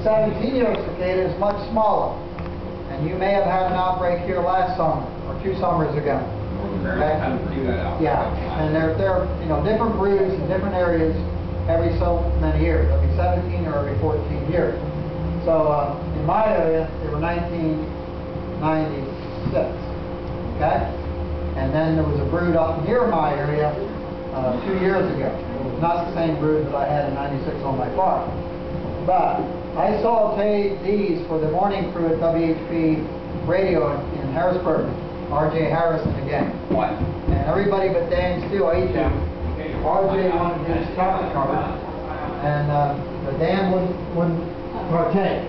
17-year cicada is much smaller. And you may have had an outbreak here last summer, or 2 summers ago. Okay? Yeah, and they're different broods in different areas every so many years, every 17 or every 14 years. So in my area, they were 1996, okay? And then there was a brood up near my area 2 years ago. It was not the same brood that I had in 96 on my farm. But I sauteed these for the morning crew at WHP Radio in Harrisburg, R.J. Harrison again. What? And everybody but Dan Steele ate them. R.J. wanted his chocolate covered, and Dan wouldn't partake.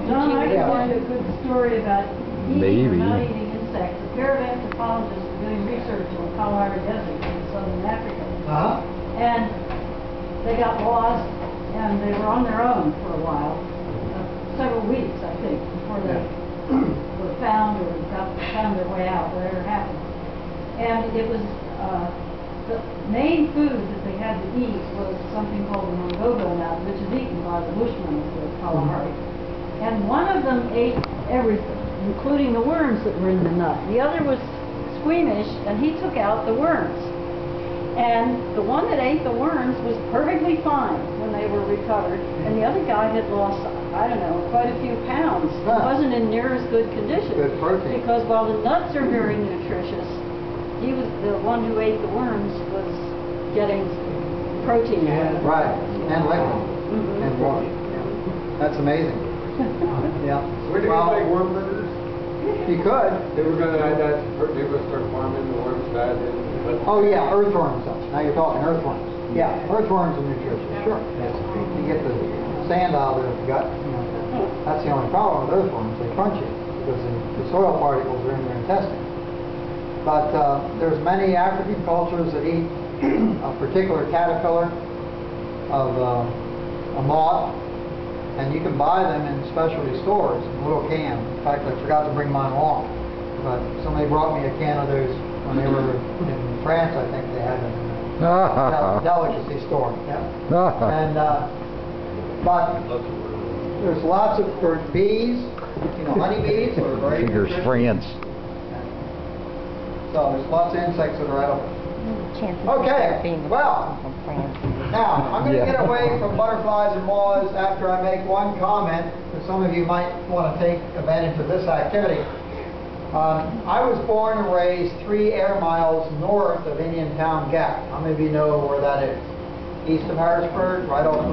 John, I can find a good story about eating or not eating insects. A pair of anthropologists were doing research in the Kalahari Desert in southern Africa. And they got lost, and they were on their own for a while, several weeks, I think, before they were found or found their way out, whatever happened. And it was the main food that they had to eat was something called the mongogo nut, which is eaten by the Bushmen of the Kalahari. And one of them ate everything, including the worms that were in the nut. The other was squeamish, and he took out the worms. And the one that ate the worms was perfectly fine when they were recovered, and the other guy had lost, I don't know, quite a few pounds. He wasn't in near as good condition. Good protein. Because while the nuts are very nutritious, he was the one who ate the worms was getting protein. Right, and liquid, and water. That's amazing. Yeah. Where did you make worm burgers? You could. They were going to add that. They were going to start farming the worms bad. Oh yeah, earthworms. Now you're talking earthworms. Yeah, earthworms are nutritious. Sure. Yes. You get the sand out of the gut. That's the only problem with earthworms. They crunch you because the soil particles are in their intestines. But there's many African cultures that eat a particular caterpillar of a moth, and you can buy them in specialty stores in little cans. In fact, I forgot to bring mine along, but somebody brought me a can of those when they were in France. I think they had them in a delicacy store. Yeah. And but there's lots of bees, honeybees are very nutritious. France. So there's lots of insects that are edible. Okay, well, now I'm going to get away from butterflies and moths after I make one comment, because some of you might want to take advantage of this activity. I was born and raised 3 air miles north of Indiantown Gap. How many of you know where that is? East of Harrisburg, right off